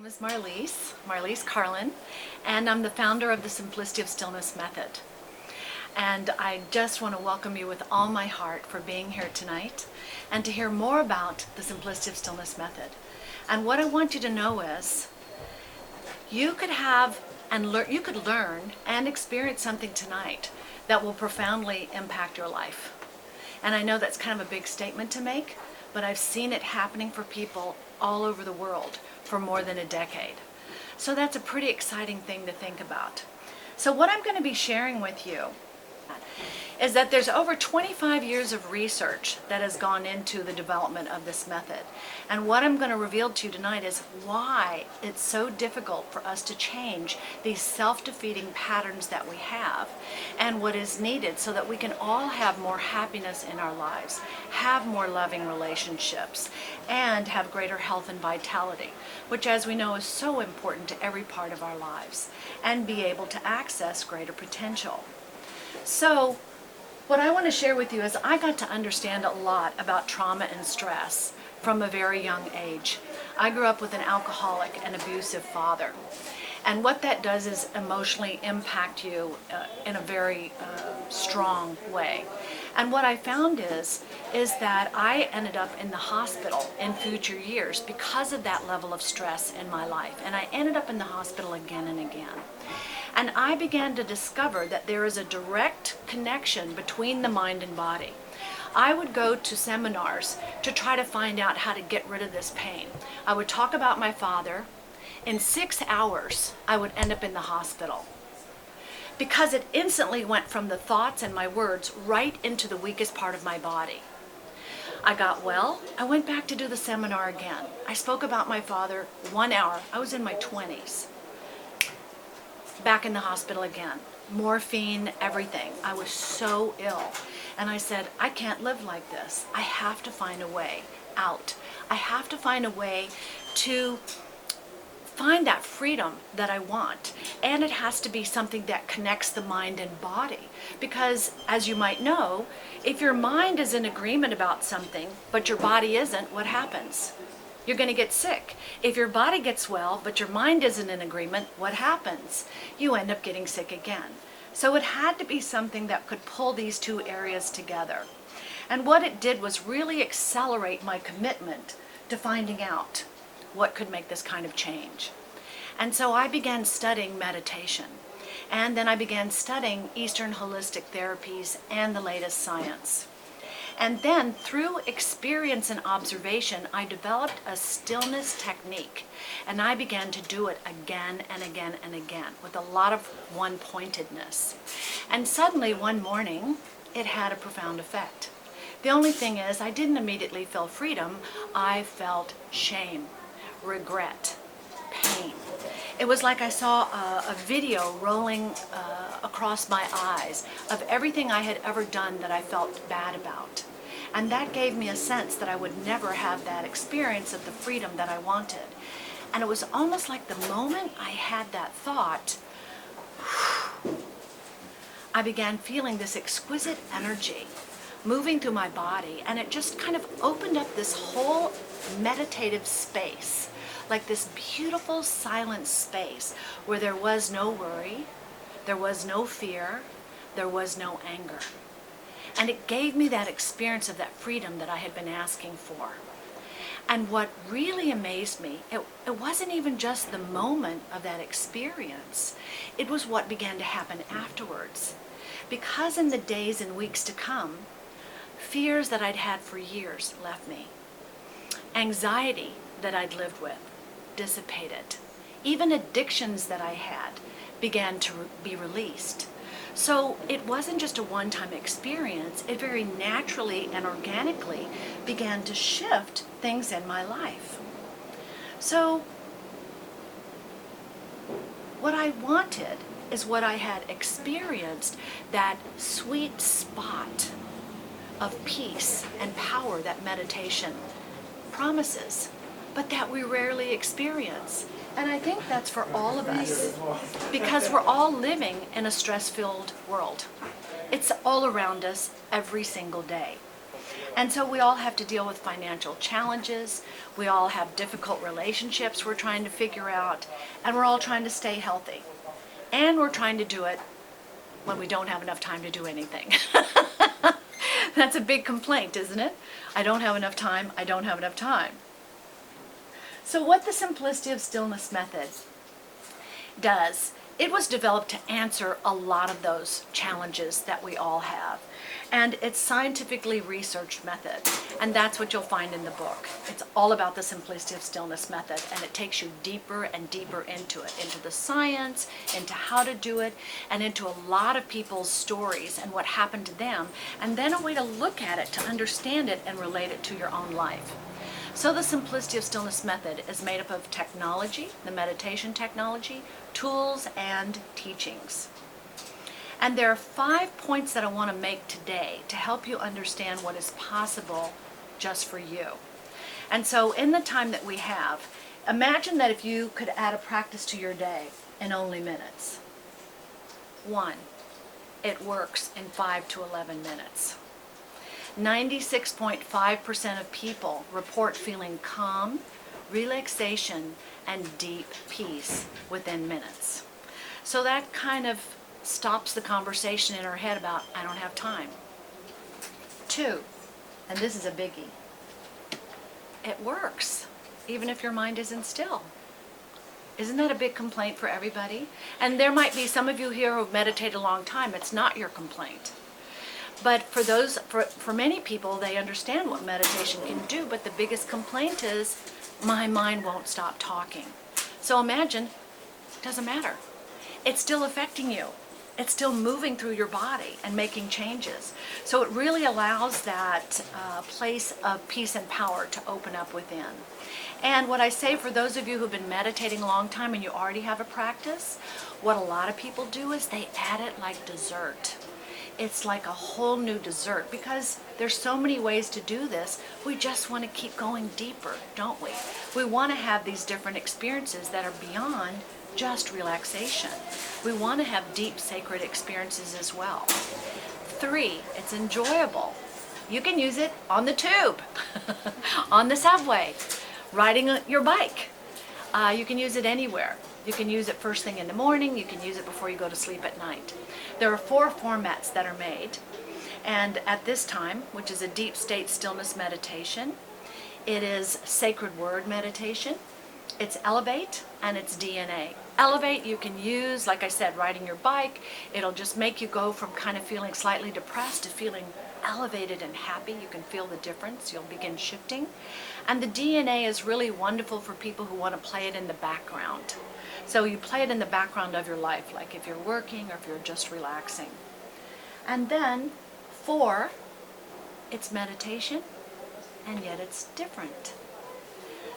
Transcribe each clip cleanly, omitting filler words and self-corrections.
is Marlise Karlin, and I'm the founder of the Simplicity of Stillness method. And I just want to welcome you with all my heart for being here tonight and to hear more about the Simplicity of Stillness method. And what I want you to know is you could learn and experience something tonight that will profoundly impact your life. And I know that's kind of a big statement to make, but I've seen it happening for people all over the world for more than a decade. So that's a pretty exciting thing to think about. So what I'm going to be sharing with you is that there's over 25 years of research that has gone into the development of this method. And what I'm going to reveal to you tonight is why it's so difficult for us to change these self-defeating patterns that we have and what is needed so that we can all have more happiness in our lives, have more loving relationships, and have greater health and vitality, which, as we know, is so important to every part of our lives, and be able to access greater potential. So what I want to share with you is I got to understand a lot about trauma and stress from a very young age. I grew up with an alcoholic and abusive father. And what that does is emotionally impact you in a very strong way. And what I found is that I ended up in the hospital in future years because of that level of stress in my life. And I ended up in the hospital again and again. And I began to discover that there is a direct connection between the mind and body. I would go to seminars to try to find out how to get rid of this pain. I would talk about my father. In 6 hours, I would end up in the hospital because it instantly went from the thoughts and my words right into the weakest part of my body. I got well. I went back to do the seminar again. I spoke about my father 1 hour. I was in my 20s. Back in the hospital again. Morphine, everything. I was so ill. And I said, I can't live like this. I have to find a way out. I have to find a way to find that freedom that I want. And it has to be something that connects the mind and body. Because, as you might know, if your mind is in agreement about something, but your body isn't, what happens? You're going to get sick. If your body gets well, but your mind isn't in agreement, what happens? You end up getting sick again. So it had to be something that could pull these two areas together. And what it did was really accelerate my commitment to finding out what could make this kind of change. And so I began studying meditation. And then I began studying Eastern holistic therapies and the latest science. And then through experience and observation, I developed a stillness technique. And I began to do it again and again and again with a lot of one-pointedness. And suddenly one morning, it had a profound effect. The only thing is, I didn't immediately feel freedom. I felt shame, regret, pain. It was like I saw a video rolling across my eyes of everything I had ever done that I felt bad about. And that gave me a sense that I would never have that experience of the freedom that I wanted. And it was almost like the moment I had that thought, I began feeling this exquisite energy moving through my body, and it just kind of opened up this whole meditative space, like this beautiful silent space where there was no worry, there was no fear, there was no anger. And it gave me that experience of that freedom that I had been asking for. And what really amazed me, it wasn't even just the moment of that experience. It was what began to happen afterwards. Because in the days and weeks to come, fears that I'd had for years left me. Anxiety that I'd lived with dissipated. Even addictions that I had began to be released. So it wasn't just a one-time experience. It very naturally and organically began to shift things in my life. So what I wanted is what I had experienced, that sweet spot of peace and power that meditation promises, but that we rarely experience. And I think that's for all of us, because we're all living in a stress-filled world. It's all around us every single day. And so we all have to deal with financial challenges. We all have difficult relationships we're trying to figure out. And we're all trying to stay healthy. And we're trying to do it when we don't have enough time to do anything. That's a big complaint, isn't it? I don't have enough time. I don't have enough time. So what the Simplicity of Stillness method does, it was developed to answer a lot of those challenges that we all have. And it's scientifically researched method. And that's what you'll find in the book. It's all about the Simplicity of Stillness method. And it takes you deeper and deeper into it, into the science, into how to do it, and into a lot of people's stories and what happened to them. And then a way to look at it, to understand it and relate it to your own life. So the Simplicity of Stillness method is made up of technology, the meditation technology, tools, and teachings. And there are 5 points that I want to make today to help you understand what is possible just for you. And so in the time that we have, imagine that if you could add a practice to your day in only minutes. 1, it works in 5 to 11 minutes. 96.5% of people report feeling calm, relaxation, and deep peace within minutes. So that kind of stops the conversation in our head about, I don't have time. 2, and this is a biggie, it works, even if your mind isn't still. Isn't that a big complaint for everybody? And there might be some of you here who've meditated a long time. It's not your complaint. But for many people, they understand what meditation can do, but the biggest complaint is, my mind won't stop talking. So imagine, it doesn't matter. It's still affecting you. It's still moving through your body and making changes. So it really allows that place of peace and power to open up within. And what I say for those of you who've been meditating a long time and you already have a practice, what a lot of people do is they add it like dessert. It's like a whole new dessert because there's so many ways to do this. We just want to keep going deeper, don't we? We want to have these different experiences that are beyond just relaxation. We want to have deep sacred experiences as well. 3, it's enjoyable. You can use it on the tube, on the subway, riding your bike. You can use it anywhere. You can use it first thing in the morning. You can use it before you go to sleep at night. There are 4 formats that are made. And at this time, which is a deep state stillness meditation, it is sacred word meditation, it's elevate, and it's DNA. Elevate you can use, like I said, riding your bike. It'll just make you go from kind of feeling slightly depressed to feeling elevated and happy. You can feel the difference. You'll begin shifting. And the DNA is really wonderful for people who want to play it in the background. So you play it in the background of your life, like if you're working or if you're just relaxing. And then 4, it's meditation, and yet it's different.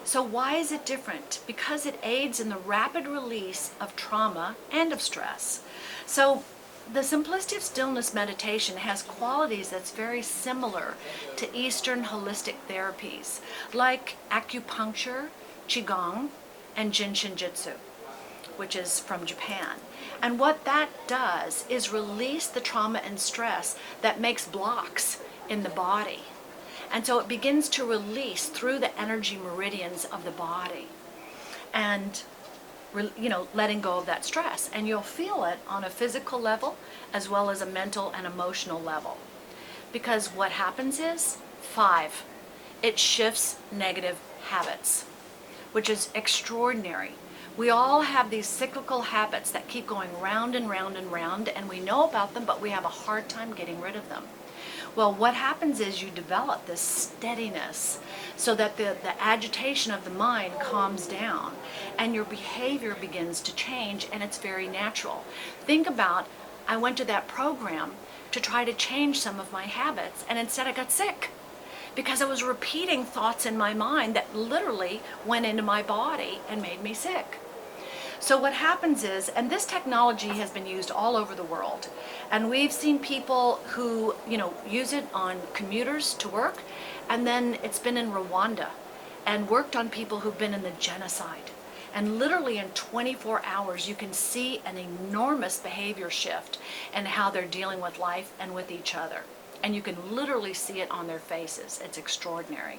So why is it different? Because it aids in the rapid release of trauma and of stress. So the Simplicity of Stillness meditation has qualities that's very similar to Eastern holistic therapies, like acupuncture, qigong, and Jin Shin Jitsu, which is from Japan. And what that does is release the trauma and stress that makes blocks in the body. And so it begins to release through the energy meridians of the body and, letting go of that stress. And you'll feel it on a physical level as well as a mental and emotional level. Because what happens is, 5, it shifts negative habits, which is extraordinary. We all have these cyclical habits that keep going round and round and round, and we know about them, but we have a hard time getting rid of them. Well, what happens is you develop this steadiness so that the agitation of the mind calms down and your behavior begins to change, and it's very natural. Think about, I went to that program to try to change some of my habits, and instead I got sick because I was repeating thoughts in my mind that literally went into my body and made me sick. So what happens is, and this technology has been used all over the world, and we've seen people who, use it on commuters to work, and then it's been in Rwanda and worked on people who've been in the genocide. And literally in 24 hours, you can see an enormous behavior shift in how they're dealing with life and with each other. and you can literally see it on their faces. It's extraordinary.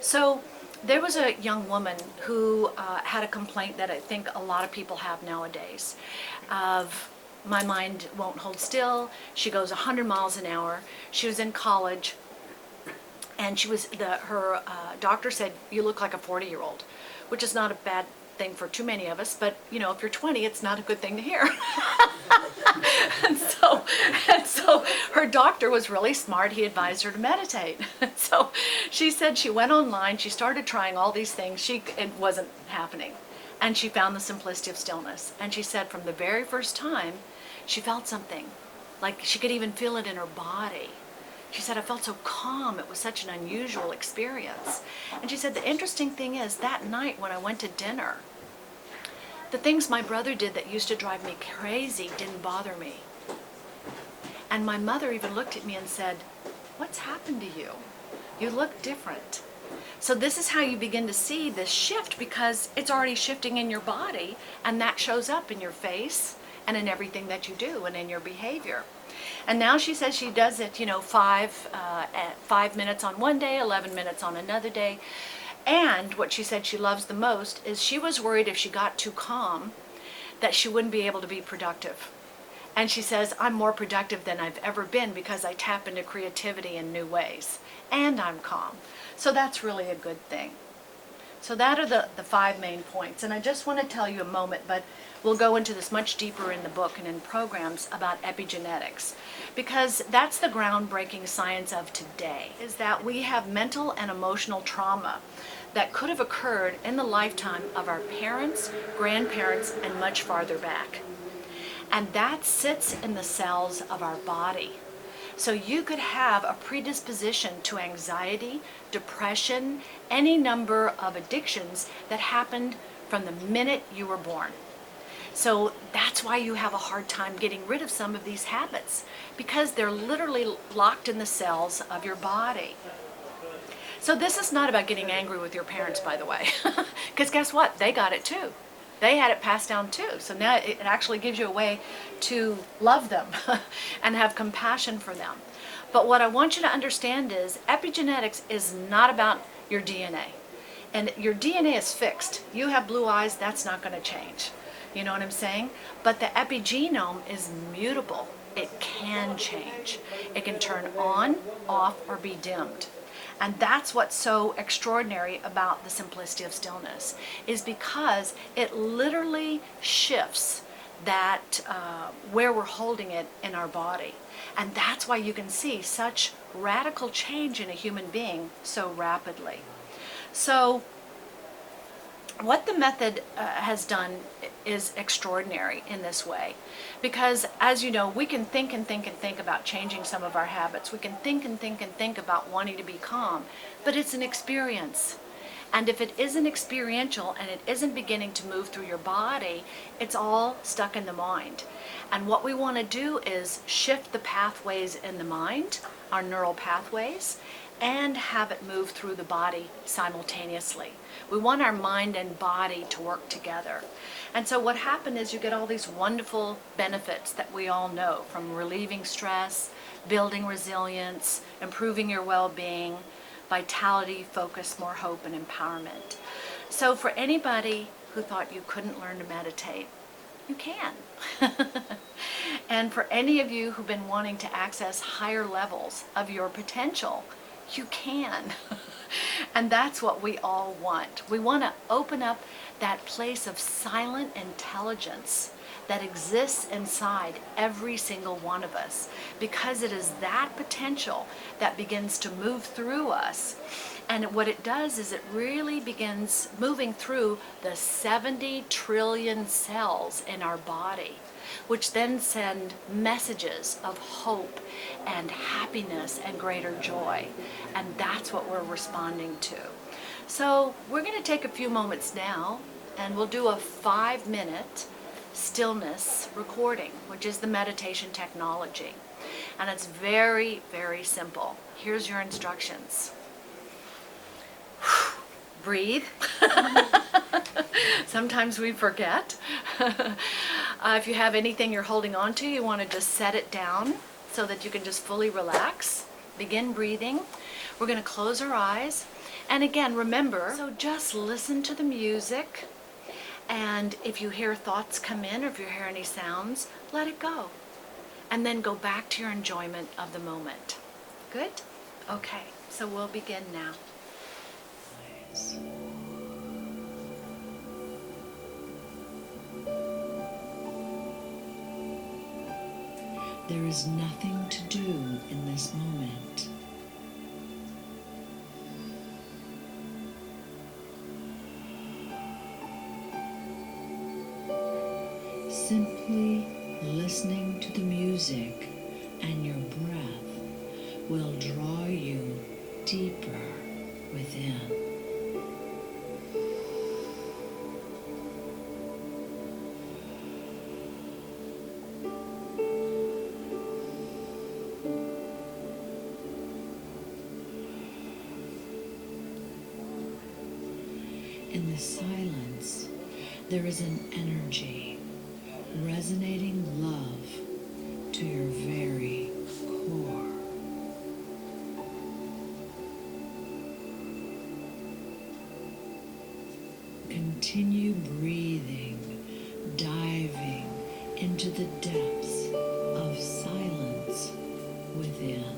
So there was a young woman who had a complaint that I think a lot of people have nowadays of, my mind won't hold still. She goes 100 miles an hour. She was in college, and her doctor said, you look like a 40-year-old, which is not a bad thing for too many of us, but you know, if you're 20, it's not a good thing to hear. and so her doctor was really smart. He advised her to meditate. So she said she went online, she started trying all these things. It wasn't happening. And she found the Simplicity of Stillness. And she said from the very first time, she felt something. Like she could even feel it in her body. She said, I felt so calm. It was such an unusual experience. And she said, the interesting thing is, that night when I went to dinner, the things my brother did that used to drive me crazy didn't bother me. And my mother even looked at me and said, what's happened to you? You look different. So this is how you begin to see this shift, because it's already shifting in your body, and that shows up in your face and in everything that you do and in your behavior. And now she says she does it, 5 minutes on one day, 11 minutes on another day. And what she said she loves the most is she was worried if she got too calm that she wouldn't be able to be productive. And she says, I'm more productive than I've ever been because I tap into creativity in new ways. And I'm calm. So that's really a good thing. So that are the 5 main points. And I just want to tell you a moment, but we'll go into this much deeper in the book and in programs about epigenetics, because that's the groundbreaking science of today, is that we have mental and emotional trauma that could have occurred in the lifetime of our parents, grandparents, and much farther back. And that sits in the cells of our body. So you could have a predisposition to anxiety, depression, any number of addictions that happened from the minute you were born. So that's why you have a hard time getting rid of some of these habits, because they're literally locked in the cells of your body. So this is not about getting angry with your parents, by the way, because guess what? They got it too. They had it passed down too. So now it actually gives you a way to love them and have compassion for them. But what I want you to understand is epigenetics is not about your DNA. And your DNA is fixed. You have blue eyes, that's not going to change. You know what I'm saying? But the epigenome is mutable. It can change. It can turn on, off, or be dimmed. And that's what's so extraordinary about the Simplicity of Stillness, is because it literally shifts that where we're holding it in our body. And that's why you can see such radical change in a human being so rapidly. So what the method has done is extraordinary in this way, because as you know, we can think and think and think about changing some of our habits. We can think and think and think about wanting to be calm, but it's an experience. And if it isn't experiential and it isn't beginning to move through your body, it's all stuck in the mind. And what we want to do is shift the pathways in the mind, our neural pathways, and have it move through the body simultaneously. We want our mind and body to work together. And so what happened is you get all these wonderful benefits that we all know, from relieving stress, building resilience, improving your well-being, vitality, focus, more hope, and empowerment. So for anybody who thought you couldn't learn to meditate, you can. And for any of you who've been wanting to access higher levels of your potential, you can. And that's what we all want. We want to open up that place of silent intelligence that exists inside every single one of us, because it is that potential that begins to move through us. And what it does is it really begins moving through the 70 trillion cells in our body, which then send messages of hope and happiness and greater joy. And that's what we're responding to. So we're going to take a few moments now, and we'll do a 5-minute stillness recording, which is the meditation technology. And it's very, very simple. Here's your instructions. Breathe. Sometimes we forget. If you have anything you're holding on to, you want to just set it down so that you can just fully relax. Begin breathing. We're going to close our eyes. And again, remember, so just listen to the music. And if you hear thoughts come in or if you hear any sounds, let it go. And then go back to your enjoyment of the moment. Good? Okay, so we'll begin now. There is nothing to do in this moment. Simply listening to the music and your breath will draw you deeper within. In the silence, there is an energy, resonating love to your very core. Continue breathing, diving into the depths of silence within.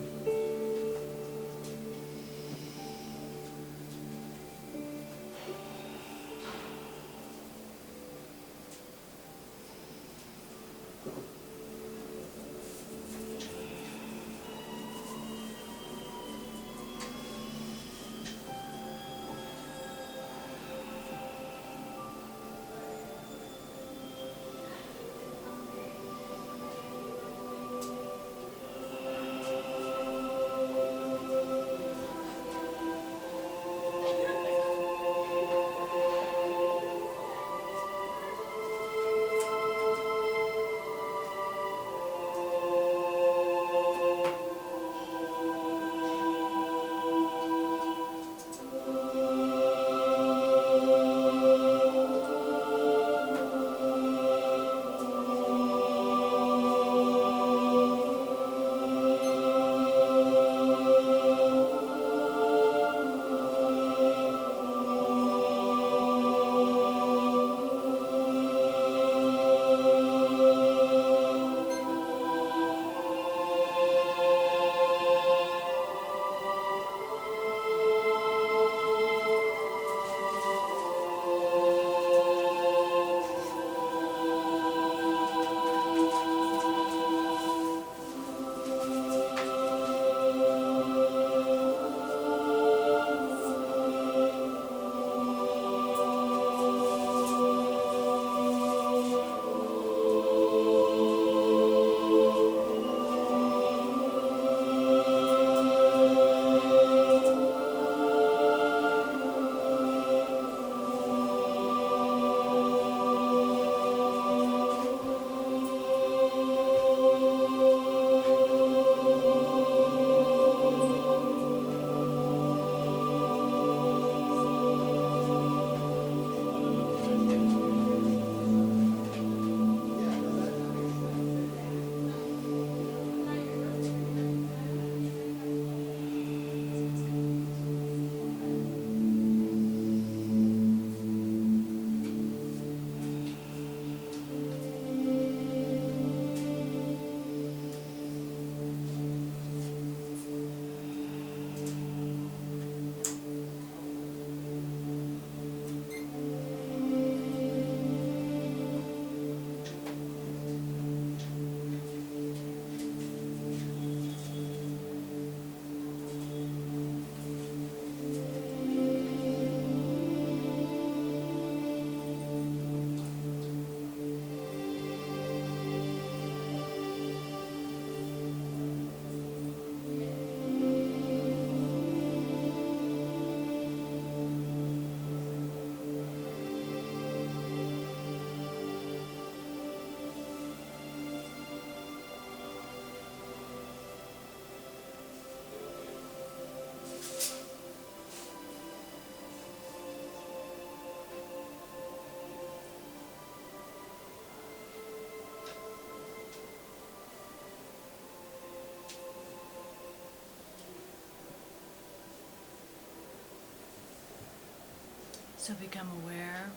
So become aware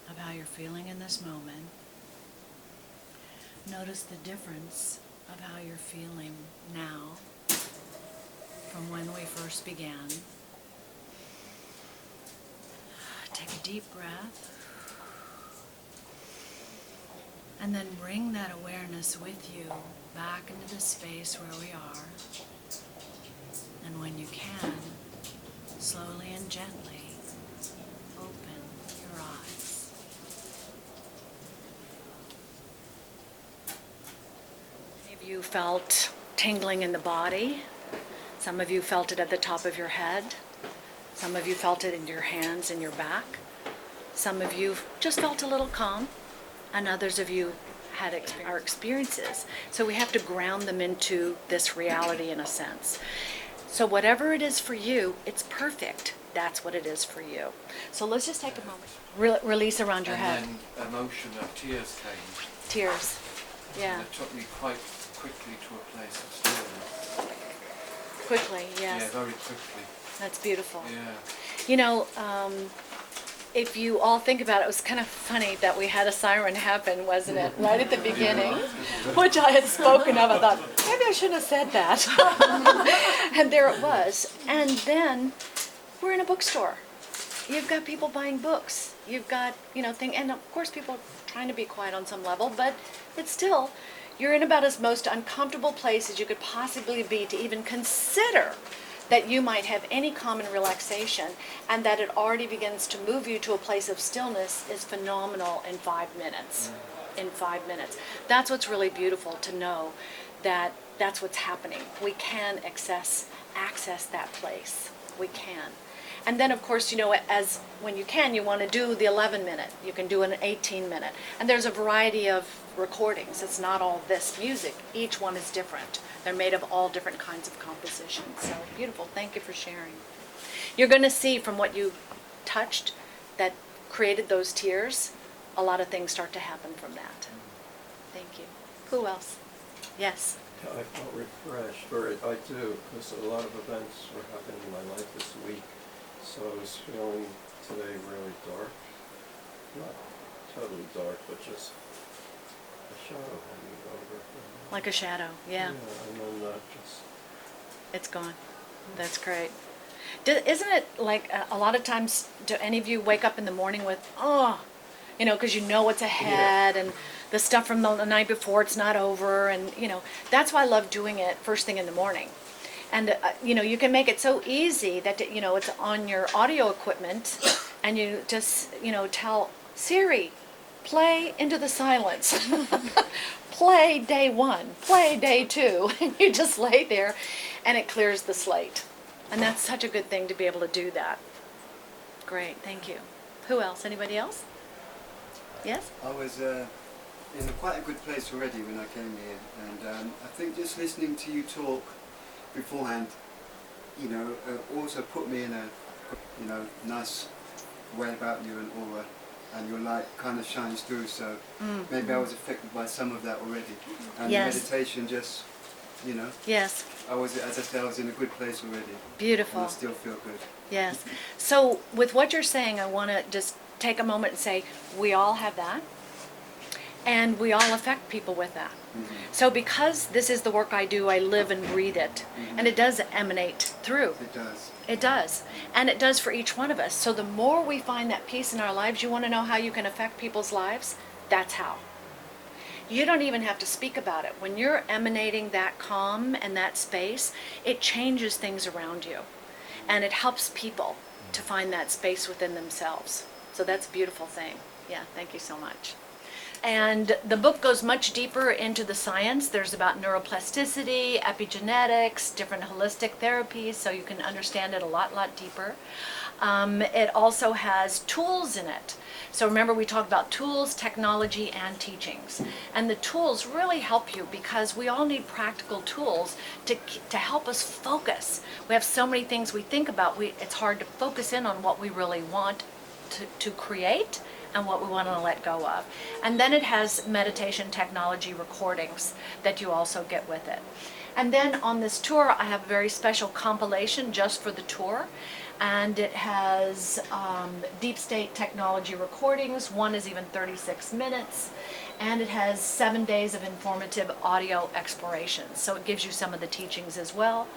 of how you're feeling in this moment. Notice the difference of how you're feeling now from when we first began. Take a deep breath. And then bring that awareness with you back into the space where we are. And when you can, slowly and gently open your eyes. Many of you felt tingling in the body. Some of you felt it at the top of your head. Some of you felt it in your hands and your back. Some of you just felt a little calm. And others of you had our experiences. So we have to ground them into this reality in a sense. So whatever it is for you, it's perfect. That's what it is for you. So let's just take a moment. Release around your head. And then emotion of tears came. Tears. Yeah. And it took me quite quickly to a place of stillness. Quickly, yes. Yeah, very quickly. That's beautiful. Yeah. You know, if you all think about it, it was kind of funny that we had a siren happen, wasn't it? Right at the beginning, which I had spoken of. I thought, maybe I shouldn't have said that. And there it was. And then we're in a bookstore. You've got people buying books. You've got, and of course people are trying to be quiet on some level, but it's still, you're in about as most uncomfortable place as you could possibly be to even consider that you might have any common relaxation, and that it already begins to move you to a place of stillness is phenomenal in 5 minutes. In 5 minutes. That's what's really beautiful to know, that that's what's happening. We can access that place. We can. And then, of course, as when you can, you want to do the 11-minute. You can do an 18-minute. And there's a variety of recordings. It's not all this music. Each one is different. They're made of all different kinds of compositions. So beautiful. Thank you for sharing. You're going to see from what you touched that created those tears, a lot of things start to happen from that. Thank you. Who else? Yes. I felt refreshed, or I do, because a lot of events were happening in my life this week. So I was feeling today really dark. Not totally dark, but just a shadow hanging over. Like a shadow, yeah. And then just... It's gone. That's great. Isn't it like a lot of times, do any of you wake up in the morning with, because you know what's ahead, and the stuff from the night before, it's not over, and, that's why I love doing it first thing in the morning. And, you can make it so easy that, it's on your audio equipment, and you just, tell Siri, play Into the Silence. Play day 1, play day 2. And you just lay there, and it clears the slate. And that's such a good thing to be able to do that. Great, thank you. Who else? Anybody else? Yes? I was in quite a good place already when I came here, and I think just listening to you talk beforehand, also put me in a, nice way about you and aura, and your light kind of shines through, so maybe I was affected by some of that already. And Yes. meditation just, Yes. as I said, I was in a good place already. Beautiful. And I still feel good. Yes. So with what you're saying, I want to just take a moment and say, we all have that, and we all affect people with that. So because this is the work I do, I live and breathe it, and it does emanate through. It does. It does. And it does for each one of us. So the more we find that peace in our lives, you want to know how you can affect people's lives? That's how. You don't even have to speak about it. When you're emanating that calm and that space, it changes things around you. And it helps people to find that space within themselves. So that's a beautiful thing. Yeah, thank you so much. And the book goes much deeper into the science. There's about neuroplasticity, epigenetics, different holistic therapies, so you can understand it a lot deeper. It also has tools in it. So remember, we talked about tools, technology, and teachings. And the tools really help you because we all need practical tools to help us focus. We have so many things we think about. It's hard to focus in on what we really want to create and what we want to let go of. And then it has meditation technology recordings that you also get with it. And then on this tour, I have a very special compilation just for the tour. and it has deep state technology recordings. One is even 36 minutes, and it has 7 days of informative audio explorations. So it gives you some of the teachings as well.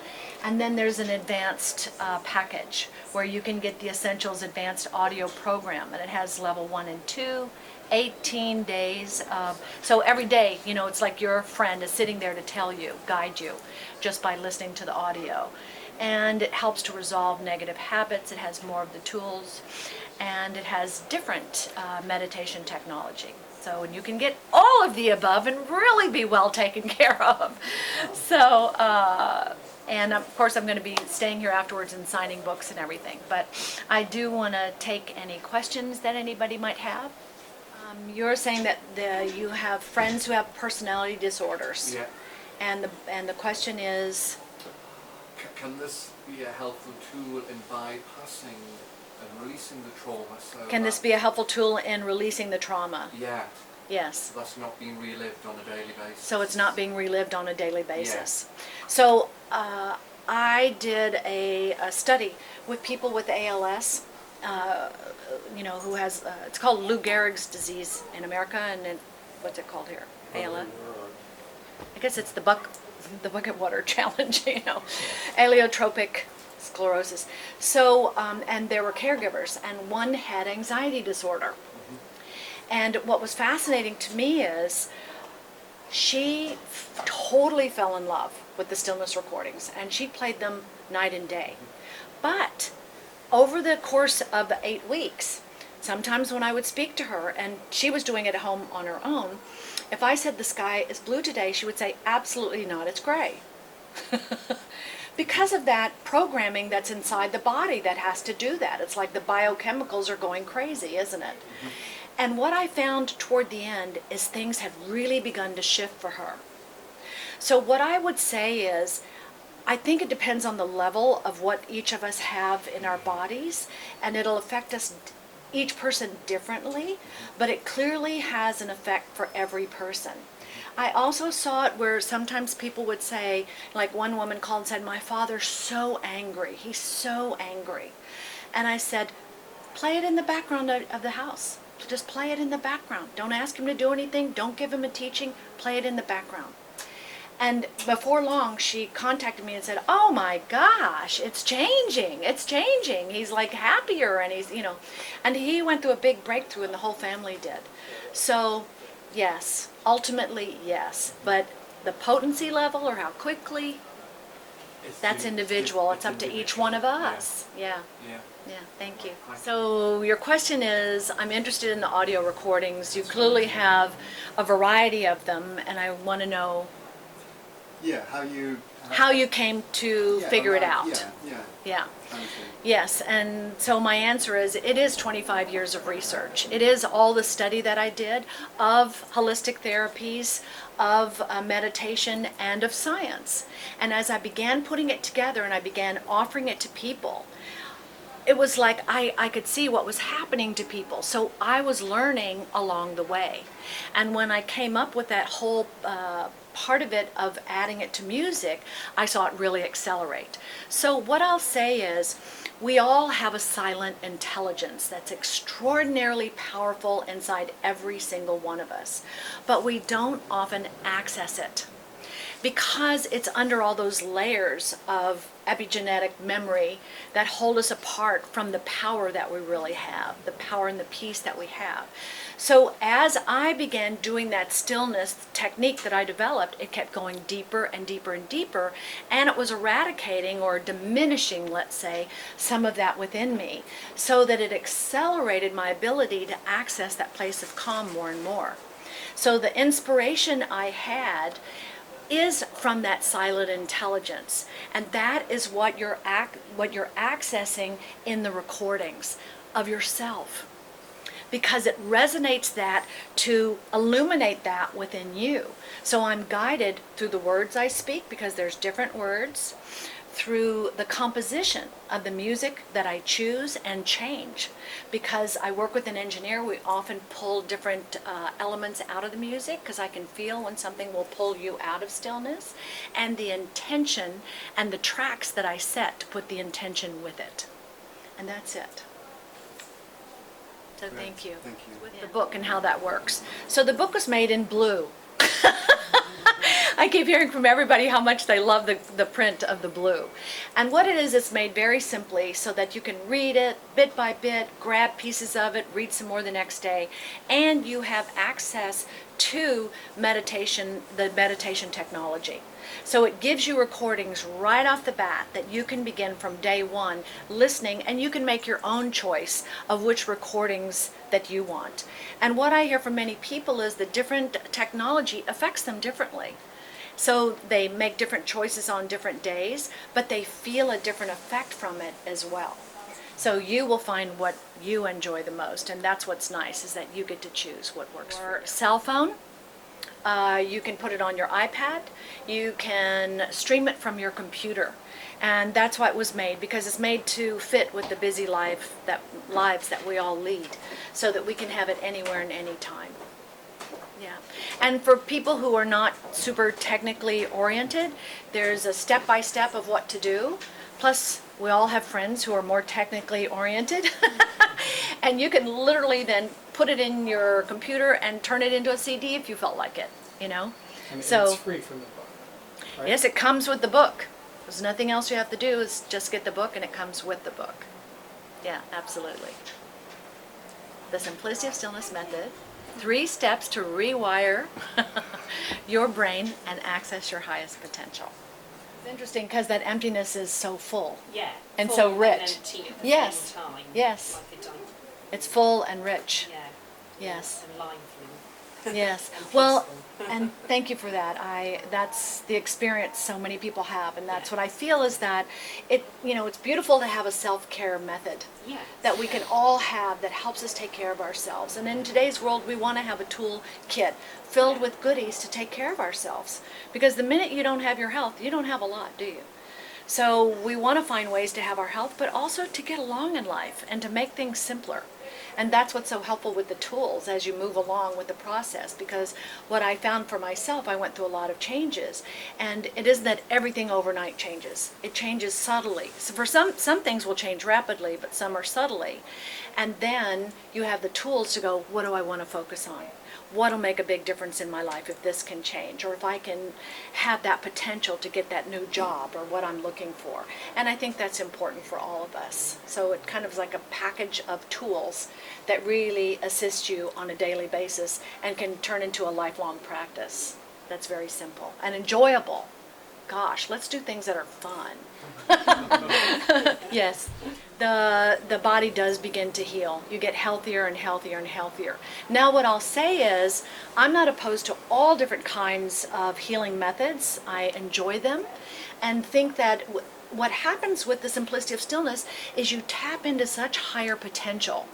And then there's an advanced package where you can get the Essentials Advanced Audio Program, and it has level 1 and 2, 18 days of, so every day, you know, it's like your friend is sitting there to tell you, guide you, just by listening to the audio. And it helps to resolve negative habits. It has more of the tools, and it has different meditation technology. So, and you can get all of the above and really be well taken care of. So, and of course I'm going to be staying here afterwards and signing books and everything. But I do want to take any questions that anybody might have. You're saying that you have friends who have personality disorders. Yeah. And the question is, Can this be a helpful tool in bypassing and releasing the trauma? So can this be a helpful tool in releasing the trauma? Yeah. Yes. So that's not being relived on a daily basis. So it's not being relived on a daily basis. So I did a study with people with ALS, you know, who has, it's called Lou Gehrig's disease in America, and then, what's it called here? ALS? I guess it's the bucket water challenge, you know, amyotrophic sclerosis. So, and there were caregivers, and one had anxiety disorder. And what was fascinating to me is she totally fell in love with the stillness recordings, and she played them night and day. But over the course of the 8 weeks, sometimes when I would speak to her, and she was doing it at home on her own, if I said the sky is blue today, she would say, absolutely not, it's gray. Because of that programming that's inside the body that has to do that. It's like the biochemicals are going crazy, isn't it? And what I found toward the end is things have really begun to shift for her. So what I would say is, I think it depends on the level of what each of us have in our bodies, and it'll affect us, each person differently, but it clearly has an effect for every person. I also saw it where sometimes people would say, like one woman called and said, my father's so angry, he's so angry. And I said, play it in the background of the house. Just play it in the background. Don't ask him to do anything, don't give him a teaching, play it in the background. And before long, she contacted me and said, oh my gosh, it's changing. He's like happier, and he's, you know, and he went through a big breakthrough, and the whole family did. So, yes, ultimately, yes. But the potency level or how quickly, that's individual. It's up to each one of us. Yeah. Yeah, thank you. So your question is, I'm interested in the audio recordings. You clearly have a variety of them, and I want to know how you came to figure it out. Yeah. Yes, and so my answer is, it is 25 years of research. It is all the study that I did of holistic therapies, of meditation, and of science. And as I began putting it together and I began offering it to people, it was like I could see what was happening to people. So I was learning along the way. And when I came up with that whole part of it of adding it to music, I saw it really accelerate. So what I'll say is, we all have a silent intelligence that's extraordinarily powerful inside every single one of us, but we don't often access it because it's under all those layers of epigenetic memory that hold us apart from the power that we really have, the power and the peace that we have. So as I began doing that stillness technique that I developed, it kept going deeper and deeper and deeper, and it was eradicating or diminishing, let's say, some of that within me, so that it accelerated my ability to access that place of calm more and more. So the inspiration I had is from that silent intelligence, and that is what you're accessing in the recordings of yourself, because it resonates that to illuminate that within you. So I'm guided through the words I speak, because there's different words, through the composition of the music that I choose and change. Because I work with an engineer, we often pull different elements out of the music, because I can feel when something will pull you out of stillness, and the intention and the tracks that I set to put the intention with it. And that's it. So Great. thank you. Thank you. With the book and how that works. So the book was made in blue. I keep hearing from everybody how much they love the print of the blue. And what it is, it's made very simply so that you can read it bit by bit, grab pieces of it, read some more the next day, and you have access to meditation, the meditation technology. So it gives you recordings right off the bat that you can begin from day one listening, and you can make your own choice of which recordings that you want. And what I hear from many people is that different technology affects them differently. So they make different choices on different days, but they feel a different effect from it as well. So you will find what you enjoy the most, and that's what's nice, is that you get to choose what works for your cell phone. You can put it on your iPad. You can stream it from your computer. And that's why it was made, because it's made to fit with the busy lives that we all lead, so that we can have it anywhere and any time. Yeah. And for people who are not super technically oriented, there's a step-by-step of what to do. Plus, we all have friends who are more technically oriented. And you can literally then put it in your computer and turn it into a CD if you felt like it, you know? And So it's free from the book, right? yes, it comes with the book. There's nothing else you have to do, is just get the book, and it comes with the book. Yeah, absolutely. The Simplicity of Stillness Method. 3 steps to rewire your brain and access your highest potential. It's interesting because that emptiness is so full. Yeah. And full so rich. empty at the Yes. same time. Yes. Like a diamond. It's full and rich. Yeah. Yes. And lively. Yes. And Well, peaceful. and thank you for that. That's the experience so many people have, and that's what I feel is that it's beautiful to have a self-care method Yeah. that we can all have that helps us take care of ourselves. And in today's world, we want to have a tool kit filled with goodies to take care of ourselves. Because the minute you don't have your health, you don't have a lot, do you? So we want to find ways to have our health, but also to get along in life and to make things simpler. And that's what's so helpful with the tools as you move along with the process, because what I found for myself, I went through a lot of changes, and it isn't that everything overnight changes. It changes subtly. So for some things will change rapidly, but some are subtly. And then you have the tools to go, what do I want to focus on? What'll make a big difference in my life if this can change, or if I can have that potential to get that new job, or what I'm looking for. And I think that's important for all of us. So it kind of is like a package of tools that really assist you on a daily basis and can turn into a lifelong practice. That's very simple and enjoyable. Gosh, let's do things that are fun. Yes. The body does begin to heal. You get healthier and healthier and healthier. Now what I'll say is, I'm not opposed to all different kinds of healing methods. I enjoy them and think that what happens with the Simplicity of Stillness is you tap into such higher potential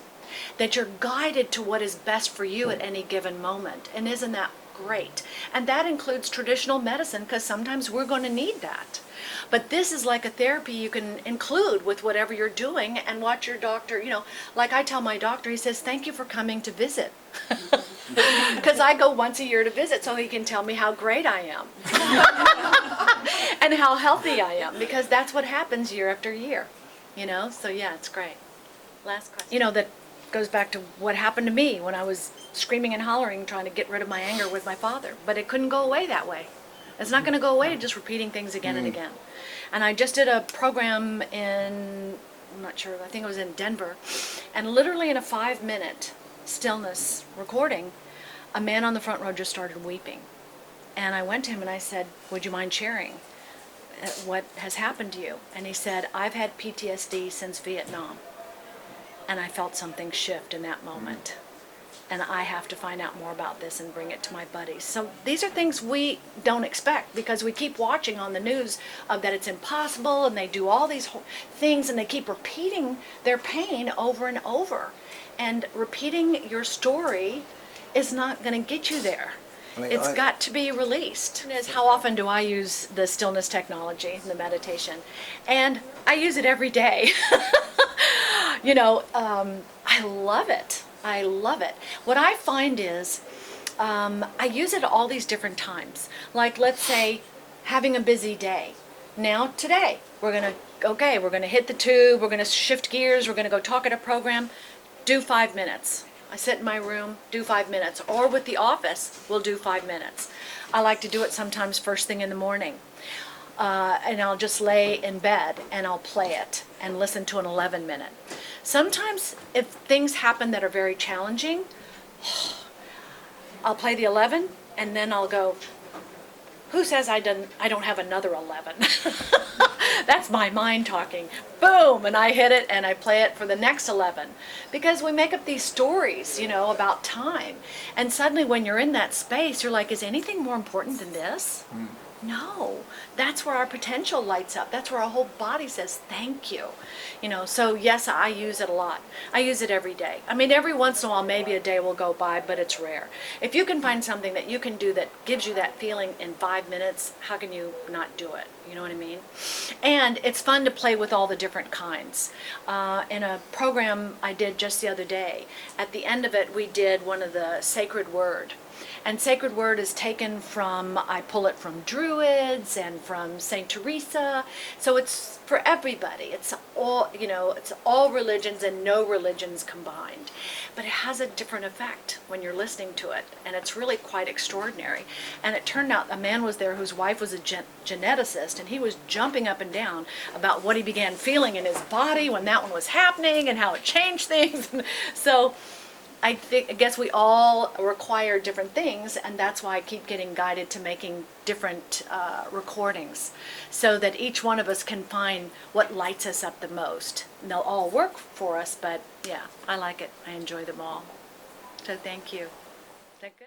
that you're guided to what is best for you at any given moment. And isn't that great? And that includes traditional medicine, because sometimes we're going to need that. But this is like a therapy you can include with whatever you're doing, and watch your doctor, like I tell my doctor, he says, thank you for coming to visit. Because I go once a year to visit so he can tell me how great I am. And how healthy I am, because that's what happens year after year. So yeah, it's great. Last question. That goes back to what happened to me when I was screaming and hollering trying to get rid of my anger with my father. But it couldn't go away that way. It's not going to go away just repeating things again and again. And I just did a program I'm not sure, I think it was in Denver, and literally in a 5-minute stillness recording, a man on the front row just started weeping. And I went to him and I said, would you mind sharing what has happened to you? And he said, I've had PTSD since Vietnam. And I felt something shift in that moment. And I have to find out more about this and bring it to my buddies. So these are things we don't expect, because we keep watching on the news that it's impossible, and they do all these things, and they keep repeating their pain over and over. And repeating your story is not going to get you there. It's got to be released. How often do I use the stillness technology, the meditation? And I use it every day. I love it. I love it. What I find is I use it all these different times. Like, let's say, having a busy day. Now today, we're gonna hit the tube, we're gonna shift gears, we're gonna go talk at a program, do 5 minutes. I sit in my room, do 5 minutes, or with the office, we'll do 5 minutes. I like to do it sometimes first thing in the morning. And I'll just lay in bed and I'll play it and listen to an 11-minute. Sometimes if things happen that are very challenging, I'll play the 11 and then I'll go, who says I don't have another 11? That's my mind talking. Boom, and I hit it and I play it for the next 11. Because we make up these stories, about time. And suddenly when you're in that space, you're like, is anything more important than this? No, that's where our potential lights up. That's where our whole body says thank you. So yes, I use it a lot. I use it every day. I mean, every once in a while, maybe a day will go by, but it's rare. If you can find something that you can do that gives you that feeling in 5 minutes, how can you not do it? You know what I mean? And it's fun to play with all the different kinds. In a program I did just the other day, at the end of it, we did one of the sacred word. And sacred word is taken from, I pull it from Druids and from Saint Teresa. So it's for everybody. It's all, it's all religions and no religions combined. But it has a different effect when you're listening to it. And it's really quite extraordinary. And it turned out a man was there whose wife was a geneticist, and he was jumping up and down about what he began feeling in his body when that one was happening and how it changed things. So I guess we all require different things, and that's why I keep getting guided to making different recordings, so that each one of us can find what lights us up the most. And they'll all work for us, but yeah, I like it. I enjoy them all. So thank you. Is that good?